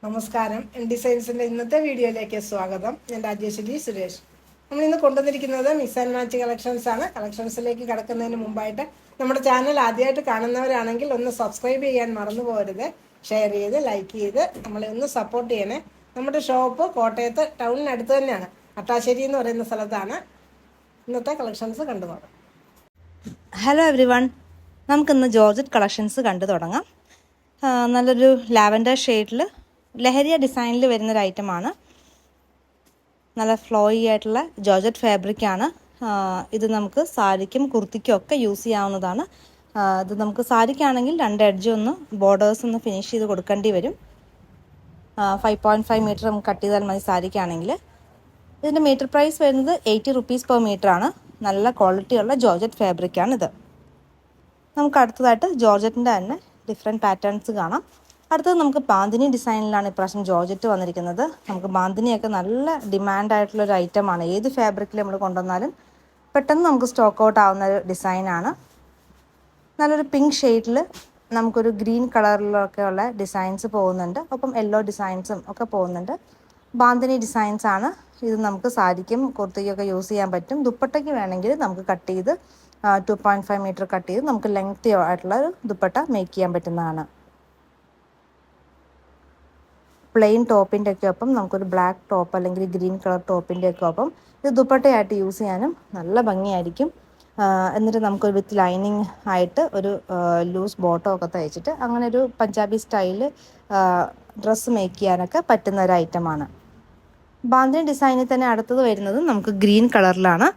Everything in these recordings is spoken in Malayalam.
നമസ്കാരം. ഡിസൈൻസിന്റെ ഇന്നത്തെ വീഡിയോയിലേക്ക് സ്വാഗതം. ഞാൻ രാജേശ്വരി സുരേഷ്. നമ്മൾ ഇന്ന് കൊണ്ടുവന്നിരിക്കുന്നത് മിക്സ് ആൻഡ് മാച്ച് കളക്ഷൻസ് ആണ്. കളക്ഷൻസിലേക്ക് കടക്കുന്നതിന് മുമ്പായിട്ട് നമ്മുടെ ചാനൽ ആദ്യമായിട്ട് കാണുന്നവരാണെങ്കിൽ ഒന്ന് സബ്സ്ക്രൈബ് ചെയ്യാൻ മറന്നു പോകരുത്. ഷെയർ ചെയ്ത് ലൈക്ക് ചെയ്ത് നമ്മളെ ഒന്ന് സപ്പോർട്ട് ചെയ്യണേ. നമ്മുടെ ഷോപ്പ് കോട്ടയത്ത് ടൗണിനടുത്ത് തന്നെയാണ്, അട്ടാശ്ശേരി എന്ന് പറയുന്ന സ്ഥലത്താണ്. ഇന്നത്തെ കളക്ഷൻസ് കണ്ടുപോകാം. ഹലോ എവ്രി വൺ, നമുക്കിന്ന് ജോർജറ്റ് കളക്ഷൻസ് കണ്ടു തുടങ്ങാം. നല്ലൊരു ലാവൻഡർ ഷെയ്ഡിൽ ലഹരിയ ഡിസൈനിൽ വരുന്നൊരു ഐറ്റമാണ്. നല്ല ഫ്ലോയി ആയിട്ടുള്ള ജോർജറ്റ് ഫാബ്രിക്കാണ്. ഇത് നമുക്ക് സാരിക്കും കുർത്തിക്കും ഒക്കെ യൂസ് ചെയ്യാവുന്നതാണ്. ഇത് നമുക്ക് സാരിക്കാണെങ്കിൽ 2 എഡ്ജ് ഒന്ന് ബോർഡേഴ്സ് ഒന്ന് ഫിനിഷ് ചെയ്ത് കൊടുക്കേണ്ടി വരും. 5.5 മീറ്റർ നമുക്ക് കട്ട് ചെയ്താൽ മതി സാരിക്കാണെങ്കിൽ. ഇതിൻ്റെ മീറ്റർ പ്രൈസ് വരുന്നത് 80 റുപ്പീസ് പെർ മീറ്റർ ആണ്. നല്ല ക്വാളിറ്റിയുള്ള ജോർജറ്റ് ഫാബ്രിക്കാണിത്. നമുക്ക് അടുത്തതായിട്ട് ജോർജറ്റിൻ്റെ തന്നെ ഡിഫറെൻറ്റ് പാറ്റേൺസ് കാണാം. അടുത്തത് നമുക്ക് ബാന്തിനി ഡിസൈനിലാണ് ഇപ്രാവശ്യം ജോർജറ്റ് വന്നിരിക്കുന്നത്. നമുക്ക് ബാന്തിനിയൊക്കെ നല്ല ഡിമാൻഡായിട്ടുള്ളൊരു ഐറ്റമാണ്. ഏത് ഫാബ്രിക്കിൽ നമ്മൾ കൊണ്ടുവന്നാലും പെട്ടെന്ന് നമുക്ക് സ്റ്റോക്ക് ഔട്ട് ആവുന്ന ഒരു ഡിസൈനാണ്. നല്ലൊരു പിങ്ക് ഷെയ്ഡിൽ നമുക്കൊരു ഗ്രീൻ കളറിലൊക്കെ ഉള്ള ഡിസൈൻസ് പോകുന്നുണ്ട്. ഒപ്പം യെല്ലോ ഡിസൈൻസും ഒക്കെ പോകുന്നുണ്ട്. ബാന്തിനി ഡിസൈൻസ് ആണ്. ഇത് നമുക്ക് സാരിക്കും കുർത്തിക്കൊക്കെ യൂസ് ചെയ്യാൻ പറ്റും. ദുപ്പട്ടയ്ക്ക് വേണമെങ്കിൽ നമുക്ക് കട്ട് ചെയ്ത് 2.5 മീറ്റർ കട്ട് ചെയ്ത് നമുക്ക് ലെങ്തി ആയിട്ടുള്ള ഒരു ദുപ്പട്ട മേക്ക് ചെയ്യാൻ പറ്റുന്നതാണ്. പ്ലെയിൻ ടോപ്പിൻ്റെ ഒക്കെ ഒപ്പം നമുക്കൊരു ബ്ലാക്ക് ടോപ്പ് അല്ലെങ്കിൽ ഗ്രീൻ കളർ ടോപ്പിൻ്റെ ഒക്കെ ഒപ്പം ഇത് ദുപ്പട്ടയായിട്ട് യൂസ് ചെയ്യാനും നല്ല ഭംഗിയായിരിക്കും. എന്നിട്ട് നമുക്കൊരു വിത്ത് ലൈനിങ് ആയിട്ട് ഒരു ലൂസ് ബോട്ടം ഒക്കെ തയ്ച്ചിട്ട് അങ്ങനെ ഒരു പഞ്ചാബി സ്റ്റൈല് ഡ്രസ്സ് മേക്ക് ചെയ്യാനൊക്കെ പറ്റുന്ന ഒരു ഐറ്റമാണ്. ബാന്തിനി ഡിസൈനിൽ തന്നെ അടുത്തത് വരുന്നത് നമുക്ക് ഗ്രീൻ കളറിലാണ്.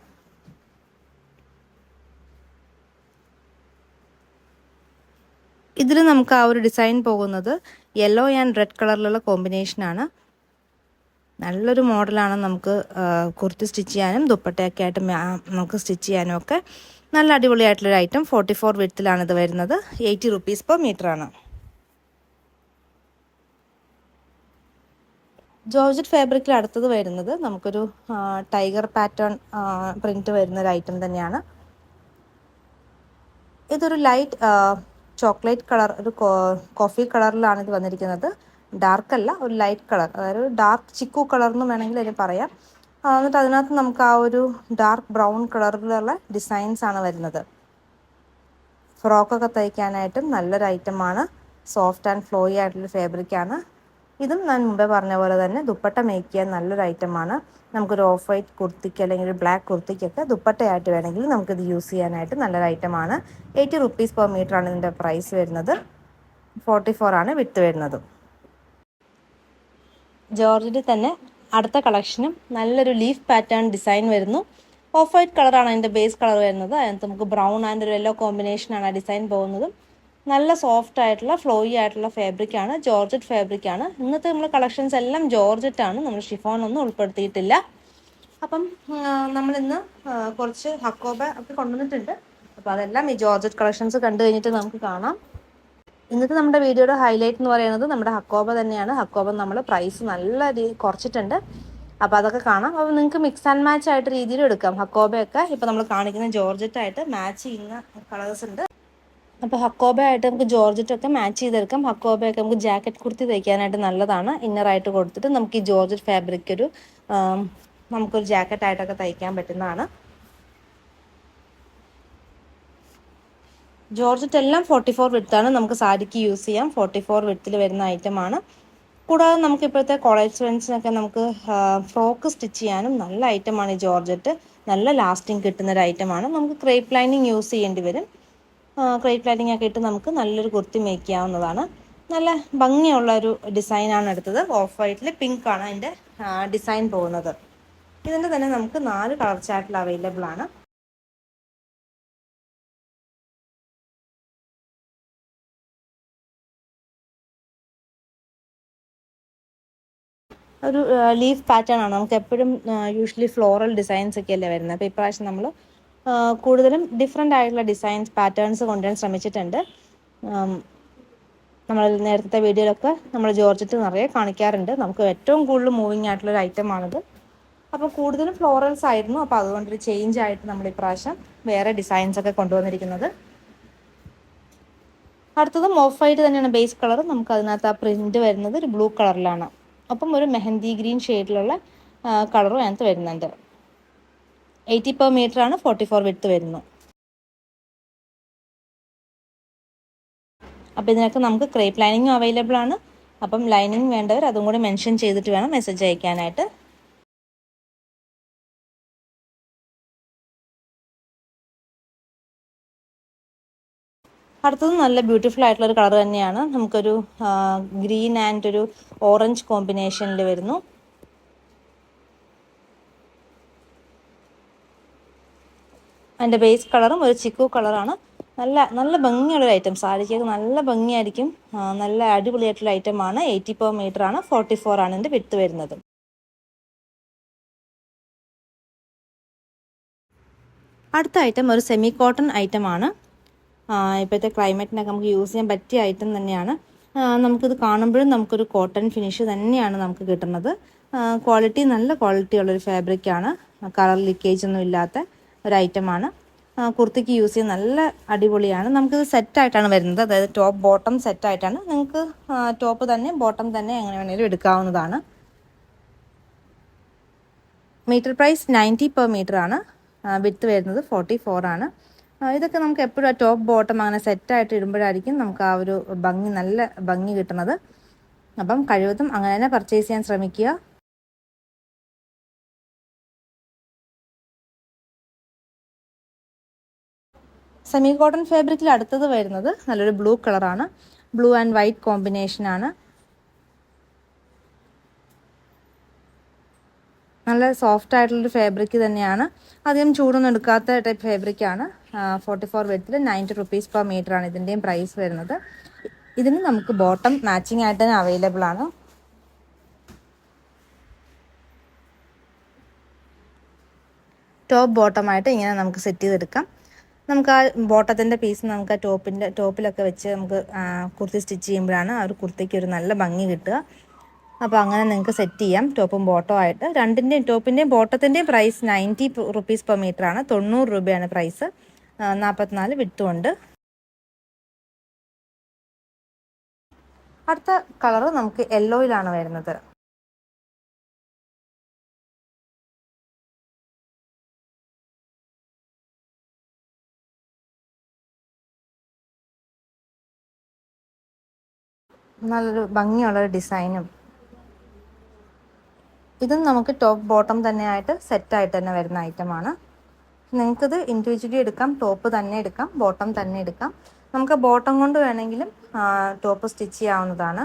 ഇതിൽ നമുക്ക് ആ ഒരു ഡിസൈൻ പോകുന്നത് യെല്ലോ ആൻഡ് റെഡ് കളറിലുള്ള കോമ്പിനേഷനാണ്. നല്ലൊരു മോഡലാണ്. നമുക്ക് കുർത്തി സ്റ്റിച്ച് ചെയ്യാനും ദുപ്പട്ടയൊക്കെ ആയിട്ട് നമുക്ക് സ്റ്റിച്ച് ചെയ്യാനും ഒക്കെ നല്ല അടിപൊളിയായിട്ടുള്ളൊരു ഐറ്റം. 44 വിഡ്ത്തിലാണ് ഇത് വരുന്നത്. 80 റുപ്പീസ് പെർ മീറ്റർ ആണ്. ജോർജറ്റ് ഫാബ്രിക്കിൽ അടുത്തത് വരുന്നത് നമുക്കൊരു ടൈഗർ പാറ്റേൺ പ്രിൻറ്റ് വരുന്നൊരു ഐറ്റം തന്നെയാണ്. ഇതൊരു ലൈറ്റ് ചോക്ലേറ്റ് കളർ, ഒരു കോഫി കളറിലാണ് ഇത് വന്നിരിക്കുന്നത്. ഡാർക്ക് അല്ല, ഒരു ലൈറ്റ് കളർ, അതായത് ഡാർക്ക് ചിക്കു കളർ എന്ന് വേണമെങ്കിൽ അതിന് പറയാം. എന്നിട്ട് അതിനകത്ത് നമുക്ക് ആ ഒരു ഡാർക്ക് ബ്രൗൺ കളറിലുള്ള ഡിസൈൻസ് ആണ് വരുന്നത്. ഫ്രോക്കൊക്കെ തയ്ക്കാനായിട്ടും നല്ലൊരു ഐറ്റമാണ്. സോഫ്റ്റ് ആൻഡ് ഫ്ലോയി ആയിട്ടുള്ള ഫാബ്രിക്കാണ്. ഇതും ഞാൻ മുമ്പേ പറഞ്ഞ പോലെ തന്നെ ദുപ്പട്ട മേക്ക് ചെയ്യാൻ നല്ലൊരു ഐറ്റമാണ്. നമുക്കൊരു ഓഫ് വൈറ്റ് കുർത്തിക്ക് അല്ലെങ്കിൽ ഒരു ബ്ലാക്ക് കുർത്തിക്കൊക്കെ ദുപ്പട്ടയായിട്ട് വേണമെങ്കിൽ നമുക്കിത് യൂസ് ചെയ്യാനായിട്ട് നല്ലൊരു ഐറ്റമാണ്. 80 റുപ്പീസ് പെർ മീറ്റർ ആണ് ഇതിൻ്റെ പ്രൈസ് വരുന്നത്. 44 ആണ് വിട്ട് വരുന്നത്. ജോർജറ്റിൽ തന്നെ അടുത്ത കളക്ഷനും നല്ലൊരു ലീഫ് പാറ്റേൺ ഡിസൈൻ വരുന്നു. ഓഫ് വൈറ്റ് കളറാണ് അതിൻ്റെ ബേസ് കളർ വരുന്നത്. അതിനകത്ത് നമുക്ക് ബ്രൗൺ ആൻഡ് ഒരു യെല്ലോ കോമ്പിനേഷനാണ് ആ ഡിസൈൻ പോകുന്നത്. നല്ല സോഫ്റ്റ് ആയിട്ടുള്ള ഫ്ലോയി ആയിട്ടുള്ള ഫാബ്രിക്കാണ്, ജോർജറ്റ് ഫാബ്രിക്കാണ്. ഇന്നത്തെ നമ്മൾ കളക്ഷൻസ് എല്ലാം ജോർജറ്റാണ്, നമ്മൾ ഷിഫോൺ ഒന്നും ഉൾപ്പെടുത്തിയിട്ടില്ല. അപ്പം നമ്മളിന്ന് കുറച്ച് ഹക്കോബ ഒക്കെ കൊണ്ടുവന്നിട്ടുണ്ട്. അപ്പോൾ അതെല്ലാം ഈ ജോർജറ്റ് കളക്ഷൻസ് കണ്ടു കഴിഞ്ഞിട്ട് നമുക്ക് കാണാം. ഇന്നത്തെ നമ്മുടെ വീഡിയോയുടെ ഹൈലൈറ്റ് എന്ന് പറയുന്നത് നമ്മുടെ ഹക്കോബ തന്നെയാണ്. ഹക്കോബ നമ്മൾ പ്രൈസ് നല്ല കുറച്ചിട്ടുണ്ട്. അപ്പോൾ അതൊക്കെ കാണാം. അപ്പോൾ നിങ്ങൾക്ക് മിക്സ് ആൻഡ് മാച്ച് ആയിട്ട് രീതിയിലും എടുക്കാം. ഹക്കോബയൊക്കെ ഇപ്പോൾ നമ്മൾ കാണിക്കുന്ന ജോർജറ്റായിട്ട് മാച്ച് ചെയ്യുന്ന കളേഴ്സ് ഉണ്ട്. അപ്പോൾ ഹക്കോബയായിട്ട് നമുക്ക് ജോർജറ്റൊക്കെ മാച്ച് ചെയ്തെടുക്കാം. ഹക്കോബയൊക്കെ നമുക്ക് ജാക്കറ്റ് കുർത്തി തയ്ക്കാനായിട്ട് നല്ലതാണ്. ഇന്നറായിട്ട് കൊടുത്തിട്ട് നമുക്ക് ഈ ജോർജറ്റ് ഫാബ്രിക് നമുക്കൊരു ജാക്കറ്റായിട്ടൊക്കെ തയ്ക്കാൻ പറ്റുന്നതാണ്. ജോർജറ്റ് എല്ലാം 44 വിഡ്ത്താണ്. നമുക്ക് സാരിക്ക് യൂസ് ചെയ്യാം. 44 വിഡ്ത്തിൽ വരുന്ന ഐറ്റമാണ്. കൂടാതെ നമുക്ക് ഇപ്പോഴത്തെ കോളേജ് സ്റ്റുഡൻസിനൊക്കെ നമുക്ക് ഫ്രോക്ക് സ്റ്റിച്ച് ചെയ്യാനും നല്ല ഐറ്റമാണ് ഈ ജോർജറ്റ്. നല്ല ലാസ്റ്റിംഗ് കിട്ടുന്നൊരു ഐറ്റമാണ്. നമുക്ക് ക്രേപ്പ് ലൈനിങ് യൂസ് ചെയ്യേണ്ടി വരും. ക്രേപ്പ് ലൈനിങ് ഒക്കെ ഇട്ട് നമുക്ക് നല്ലൊരു കുർത്തി മേക്ക് ചെയ്യാവുന്നതാണ്. നല്ല ഭംഗിയുള്ള ഒരു ഡിസൈനാണ് എടുത്തത്. ഓഫ് വൈറ്റിൽ പിങ്ക് ആണ് അതിൻ്റെ ഡിസൈൻ പോകുന്നത്. ഇതിൻ്റെ തന്നെ നമുക്ക് 4 കളർ ചാർട്ടിൽ അവൈലബിൾ ആണ്. ഒരു ലീഫ് പാറ്റേൺ ആണ്. നമുക്ക് എപ്പോഴും യൂഷ്വലി ഫ്ലോറൽ ഡിസൈൻസ് ഒക്കെ അല്ലേ വരുന്നത്. അപ്പോൾ ഇപ്രാവശ്യം നമ്മൾ കൂടുതലും ഡിഫറെൻ്റ് ആയിട്ടുള്ള ഡിസൈൻസ് പാറ്റേൺസ് കൊണ്ടുവരാൻ ശ്രമിച്ചിട്ടുണ്ട്. നമ്മൾ നേരത്തെ വീഡിയോയിലൊക്കെ നമ്മൾ ജോർജറ്റ് നിറയെ കാണിക്കാറുണ്ട്. നമുക്ക് ഏറ്റവും കൂടുതൽ മൂവിങ് ആയിട്ടുള്ളൊരു ഐറ്റമാണിത്. അപ്പോൾ കൂടുതലും ഫ്ലോറൽസ് ആയിരുന്നു. അപ്പോൾ അതുകൊണ്ടൊരു ചേഞ്ച് ആയിട്ട് നമ്മൾ ഇപ്രാവശ്യം വേറെ ഡിസൈൻസ് ഒക്കെ കൊണ്ടുവന്നിരിക്കുന്നത്. അടുത്തതും ഓഫ് വൈറ്റ് തന്നെയാണ് ബേസ് കളർ. നമുക്ക് അതിനകത്ത് ആ പ്രിന്റ് വരുന്നത് ഒരു ബ്ലൂ കളറിലാണ്. അപ്പം ഒരു മെഹന്തി ഗ്രീൻ ഷെയ്ഡിലുള്ള കളറും അതിനകത്ത് വരുന്നുണ്ട്. 80 per meter ആണ്, 44 വിഡ്ത്ത് വരുന്നത്. അപ്പോൾ ഇതിനൊക്കെ നമുക്ക് ക്രേപ്പ് ലൈനിങ്ങും അവൈലബിൾ ആണ്. അപ്പം ലൈനിങ് വേണ്ടവർ അതും കൂടി മെൻഷൻ ചെയ്തിട്ട് വേണം മെസ്സേജ് അയക്കാനായിട്ട്. അടുത്തത് നല്ല ബ്യൂട്ടിഫുൾ ആയിട്ടുള്ളൊരു കളർ തന്നെയാണ്. നമുക്കൊരു ഗ്രീൻ ആൻഡ് ഒരു ഓറഞ്ച് കോമ്പിനേഷനിൽ വരുന്നു. അതിൻ്റെ ബേസ് കളറും ഒരു ചിക്കു കളറാണ്. നല്ല നല്ല ഭംഗിയുള്ളൊരു ഐറ്റം. സാരിക്കൊക്കെ നല്ല ഭംഗിയായിരിക്കും. നല്ല അടിപൊളിയായിട്ടുള്ള ഐറ്റമാണ്. 80 per meter ആണ്, 44 ആണ് ഇതിൻ്റെ വിഡ്ത്ത് വരുന്നത്. അടുത്ത ഐറ്റം ഒരു സെമി കോട്ടൺ ഐറ്റമാണ്. ഇപ്പോഴത്തെ ക്ലൈമറ്റിനൊക്കെ നമുക്ക് യൂസ് ചെയ്യാൻ പറ്റിയ ഐറ്റം തന്നെയാണ്. നമുക്കിത് കാണുമ്പോഴും നമുക്കൊരു കോട്ടൺ ഫിനിഷ് തന്നെയാണ് നമുക്ക് കിട്ടുന്നത്. ക്വാളിറ്റി നല്ല ക്വാളിറ്റി ഉള്ളൊരു ഫാബ്രിക്കാണ്. കളർ ലീക്കേജ് ഒന്നും ഇല്ലാത്ത ഒരു ഐറ്റമാണ്. കുർത്തിക്ക് യൂസ് ചെയ്യാൻ നല്ല അടിപൊളിയാണ്. നമുക്കിത് സെറ്റായിട്ടാണ് വരുന്നത്. അതായത് ടോപ്പ് ബോട്ടം സെറ്റായിട്ടാണ്. നിങ്ങൾക്ക് ടോപ്പ് തന്നെ ബോട്ടം തന്നെ എങ്ങനെ വേണമെങ്കിലും എടുക്കാവുന്നതാണ്. മീറ്റർ പ്രൈസ് 90 per meter ആണ്. വിഡ്ത്ത് വരുന്നത് 44 ആണ്. ഇതൊക്കെ നമുക്ക് എപ്പോഴും ആ ടോപ്പ് ബോട്ടം അങ്ങനെ സെറ്റായിട്ട് ഇടുമ്പോഴായിരിക്കും നമുക്ക് ആ ഒരു ഭംഗി, നല്ല ഭംഗി കിട്ടുന്നത്. അപ്പം കഴിവതും അങ്ങനെ തന്നെ പർച്ചേസ് ചെയ്യാൻ ശ്രമിക്കുക. സെമി കോട്ടൺ ഫാബ്രിക്കിൽ അടുത്തത് വരുന്നത് നല്ലൊരു ബ്ലൂ കളറാണ്. ബ്ലൂ ആൻഡ് വൈറ്റ് കോമ്പിനേഷനാണ്. നല്ല സോഫ്റ്റ് ആയിട്ടുള്ളൊരു ഫാബ്രിക് തന്നെയാണ്. അധികം ചൂടൊന്നും എടുക്കാത്ത ടൈപ്പ് ഫാബ്രിക്കാണ്. 44 വിഡ്ത്തിൽ 90 rupees per meter ആണ് ഇതിൻ്റെയും പ്രൈസ് വരുന്നത്. ഇതിന് നമുക്ക് ബോട്ടം മാച്ചിങ് ആയിട്ട് തന്നെ അവൈലബിൾ ആണ്. ടോപ്പ് ബോട്ടമായിട്ട് ഇങ്ങനെ നമുക്ക് സെറ്റ് ചെയ്തെടുക്കാം. നമുക്ക് ആ ബോട്ടത്തിൻ്റെ പീസ് നമുക്ക് ആ ടോപ്പിലൊക്കെ വെച്ച് നമുക്ക് കുർത്തി സ്റ്റിച്ച് ചെയ്യുമ്പോഴാണ് ആ ഒരു കുർത്തിക്ക് ഒരു നല്ല ഭംഗി കിട്ടുക. അപ്പോൾ അങ്ങനെ നിങ്ങൾക്ക് സെറ്റ് ചെയ്യാം ടോപ്പും ബോട്ടവും ആയിട്ട്. രണ്ടിൻ്റെയും ടോപ്പിൻ്റെയും ബോട്ടത്തിൻ്റെയും പ്രൈസ് 90 rupees per meter ആണ്. 90 രൂപയാണ് പ്രൈസ്. 44 വിഡ്ത്തും ഉണ്ട്. അടുത്ത കളറ് നമുക്ക് യെല്ലോയിലാണ് വരുന്നത്. നല്ലൊരു ഭംഗിയുള്ളൊരു ഡിസൈനും. ഇതും നമുക്ക് ടോപ്പ് ബോട്ടം തന്നെയായിട്ട് സെറ്റായിട്ട് തന്നെ വരുന്ന ഐറ്റമാണ്. നിങ്ങൾക്കിത് ഇൻഡിവിജ്വലി എടുക്കാം, ടോപ്പ് തന്നെ എടുക്കാം, ബോട്ടം തന്നെ എടുക്കാം. നമുക്ക് ബോട്ടം കൊണ്ട് വേണമെങ്കിലും ടോപ്പ് സ്റ്റിച്ച് ചെയ്യാവുന്നതാണ്.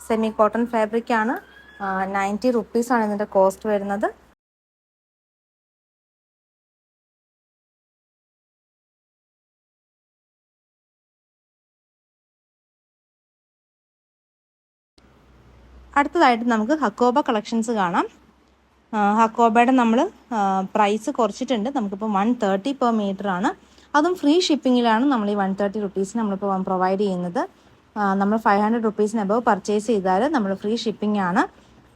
സെമി കോട്ടൺ ഫാബ്രിക്കാണ്. 90 rupees ആണ് ഇതിൻ്റെ കോസ്റ്റ് വരുന്നത്. അടുത്തതായിട്ട് നമുക്ക് ഹക്കോബ കളക്ഷൻസ് കാണാം. ഹക്കോബയുടെ നമ്മൾ പ്രൈസ് കുറച്ചിട്ടുണ്ട്. നമുക്കിപ്പോൾ 130 per meter ആണ്. അതും ഫ്രീ ഷിപ്പിങ്ങിലാണ് നമ്മൾ ഈ 130 rupees നമ്മളിപ്പോൾ പ്രൊവൈഡ് ചെയ്യുന്നത്. നമ്മൾ 500 rupees അബവ് പർച്ചേസ് ചെയ്താൽ നമ്മൾ ഫ്രീ ഷിപ്പിംഗ് ആണ്.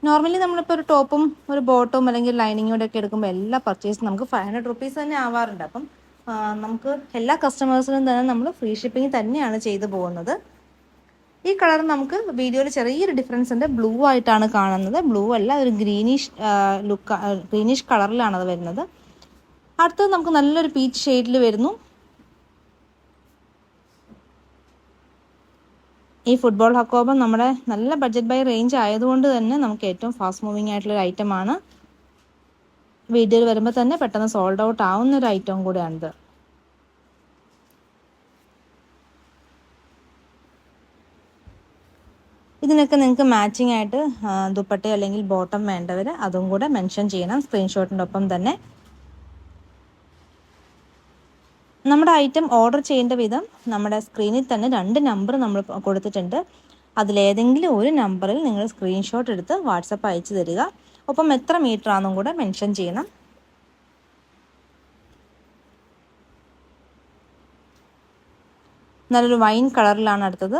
നോർമലി നമ്മളിപ്പോൾ ഒരു ടോപ്പും ഒരു ബോട്ടും അല്ലെങ്കിൽ ലൈനിങ്ങോടെ ഒക്കെ എടുക്കുമ്പോൾ എല്ലാ പർച്ചേസും നമുക്ക് 500 rupees തന്നെ ആവാറുണ്ട്. അപ്പം നമുക്ക് എല്ലാ കസ്റ്റമേഴ്സിനും തന്നെ നമ്മൾ ഫ്രീ ഷിപ്പിംഗ് തന്നെയാണ് ചെയ്തു പോകുന്നത്. ഈ കളർ നമുക്ക് വീഡിയോയിൽ ചെറിയൊരു ഡിഫറൻസ് ഉണ്ട്. ബ്ലൂ ആയിട്ടാണ് കാണുന്നത്. ബ്ലൂ അല്ല, ഒരു ഗ്രീനിഷ് കളറിലാണ് അത് വരുന്നത്. അടുത്തത് നമുക്ക് നല്ലൊരു പീച്ച് ഷെയ്ഡിൽ വരുന്നു. ഈ ഫുട്ബോൾ ഹക്കോബ നമ്മുടെ നല്ല ബഡ്ജറ്റ് ബൈ റേഞ്ച് ആയതുകൊണ്ട് തന്നെ നമുക്ക് ഏറ്റവും ഫാസ്റ്റ് മൂവിങ് ആയിട്ടുള്ള ഒരു ഐറ്റമാണ്. വീഡിയോയിൽ വരുമ്പോൾ തന്നെ പെട്ടെന്ന് സോൾഡ് ഔട്ട് ആവുന്ന ഒരു ഐറ്റം കൂടെയാണിത്. ഇതിനൊക്കെ നിങ്ങൾക്ക് മാച്ചിങ് ആയിട്ട് ദുപ്പട്ടയോ അല്ലെങ്കിൽ ബോട്ടം വേണ്ടവർ അതും കൂടെ മെൻഷൻ ചെയ്യണം സ്ക്രീൻഷോട്ടിൻ്റെ ഒപ്പം തന്നെ. നമ്മുടെ ഐറ്റം ഓർഡർ ചെയ്യേണ്ട വിധം നമ്മുടെ സ്ക്രീനിൽ തന്നെ 2 നമ്പർ നമ്മൾ കൊടുത്തിട്ടുണ്ട്. അതിലേതെങ്കിലും ഒരു നമ്പറിൽ നിങ്ങൾ സ്ക്രീൻഷോട്ട് എടുത്ത് വാട്സപ്പ് അയച്ചു തരിക. ഒപ്പം എത്ര മീറ്റർ ആണെന്നും കൂടെ മെൻഷൻ ചെയ്യണം. നല്ലൊരു വൈൻ കളറിലാണ് അടുത്തത്.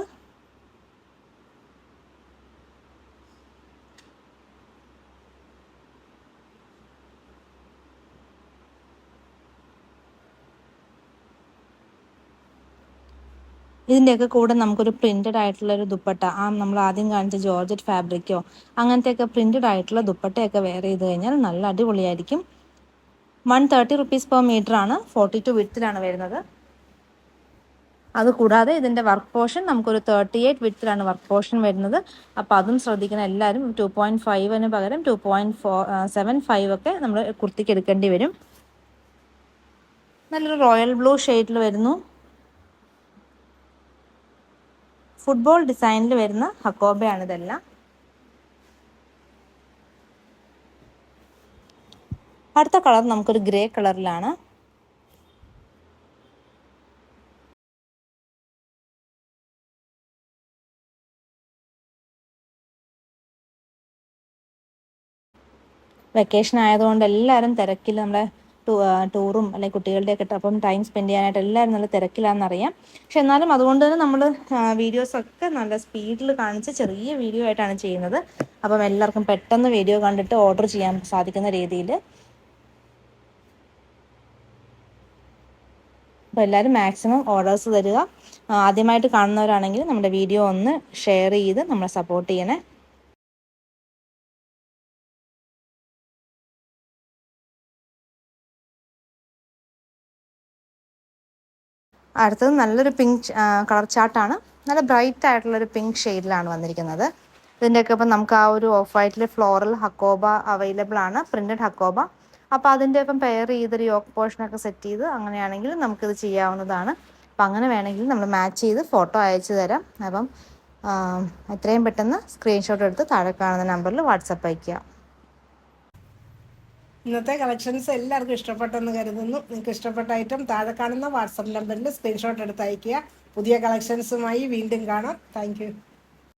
ഇതിൻ്റെയൊക്കെ കൂടെ നമുക്കൊരു പ്രിൻറ്റഡ് ആയിട്ടുള്ള ഒരു ദുപ്പട്ട, നമ്മൾ ആദ്യം കാണിച്ച ജോർജറ്റ് ഫാബ്രിക്കോ അങ്ങനത്തെയൊക്കെ പ്രിൻറ്റഡ് ആയിട്ടുള്ള ദുപ്പട്ടയൊക്കെ വെയർ ചെയ്ത് കഴിഞ്ഞാൽ നല്ല അടിപൊളിയായിരിക്കും. 130 റുപ്പീസ് പെർ മീറ്റർ ആണ്. 42 വിഡ്ത്തിലാണ് വരുന്നത്. അതുകൂടാതെ ഇതിൻ്റെ വർക്ക് പോർഷൻ നമുക്കൊരു 38 വിഡ്ത്തിലാണ് വർക്ക് പോർഷൻ വരുന്നത്. അപ്പോൾ അതും ശ്രദ്ധിക്കണം എല്ലാവരും. 2.5 പകരം 2.75 ഒക്കെ നമ്മൾ കുർത്തിക്ക് എടുക്കേണ്ടി വരും. നല്ലൊരു റോയൽ ബ്ലൂ ഷെയ്ഡിൽ വരുന്നു. ഫുട്ബോൾ ഡിസൈനിൽ വരുന്ന ഹക്കോബയാണ് ഇതെല്ലാം. അടുത്ത കളർ നമുക്കൊരു ഗ്രേ കളറിലാണ്. വെക്കേഷൻ ആയതുകൊണ്ട് എല്ലാവരും തിരക്കിൽ, നമ്മുടെ ടൂറും അല്ലെങ്കിൽ കുട്ടികളുടെയൊക്കെ അപ്പം ടൈം സ്പെൻഡ് ചെയ്യാനായിട്ട് എല്ലാവരും നല്ല തിരക്കിലാണെന്നറിയാം. പക്ഷെ എന്നാലും അതുകൊണ്ട് തന്നെ നമ്മൾ വീഡിയോസൊക്കെ നല്ല സ്പീഡിൽ കാണിച്ച് ചെറിയ വീഡിയോ ആയിട്ടാണ് ചെയ്യുന്നത്. അപ്പം എല്ലാവർക്കും പെട്ടെന്ന് വീഡിയോ കണ്ടിട്ട് ഓർഡർ ചെയ്യാൻ സാധിക്കുന്ന രീതിയിൽ. അപ്പോൾ എല്ലാവരും മാക്സിമം ഓർഡേഴ്സ് തരിക. ആദ്യമായിട്ട് കാണുന്നവരാണെങ്കിൽ നമ്മുടെ വീഡിയോ ഒന്ന് ഷെയർ ചെയ്ത് നമ്മളെ സപ്പോർട്ട് ചെയ്യണേ. അടുത്തത് നല്ലൊരു പിങ്ക് കളർ ചാർട്ടാണ്. നല്ല ബ്രൈറ്റ് ആയിട്ടുള്ളൊരു പിങ്ക് ഷെയ്ഡിലാണ് വന്നിരിക്കുന്നത്. ഇതിൻ്റെയൊക്കെ ഇപ്പം നമുക്ക് ആ ഒരു ഓഫ് വൈറ്റിൽ ഫ്ലോറൽ ഹക്കോബ അവൈലബിൾ ആണ്, പ്രിൻറ്റഡ് ഹക്കോബ. അപ്പോൾ അതിൻ്റെ ഒപ്പം പെയർ ചെയ്തൊരു യോക്ക് പോർഷനൊക്കെ സെറ്റ് ചെയ്ത് അങ്ങനെയാണെങ്കിൽ നമുക്കിത് ചെയ്യാവുന്നതാണ്. അപ്പം അങ്ങനെ വേണമെങ്കിൽ നമ്മൾ മാച്ച് ചെയ്ത് ഫോട്ടോ അയച്ചു തരാം. അപ്പം എത്രയും പെട്ടെന്ന് സ്ക്രീൻഷോട്ട് എടുത്ത് താഴെ കാണുന്ന നമ്പറിൽ വാട്സപ്പ് അയയ്ക്കുക. ഇന്നത്തെ കളക്ഷൻസ് എല്ലാവർക്കും ഇഷ്ടപ്പെട്ടെന്ന് കരുതുന്നു. നിങ്ങൾക്ക് ഇഷ്ടപ്പെട്ട ഐറ്റം താഴെ കാണുന്ന വാട്സപ്പ് നമ്പറിൽ സ്ക്രീൻഷോട്ട് എടുത്ത് അയയ്ക്കുക. പുതിയ കളക്ഷൻസുമായി വീണ്ടും കാണാം. താങ്ക്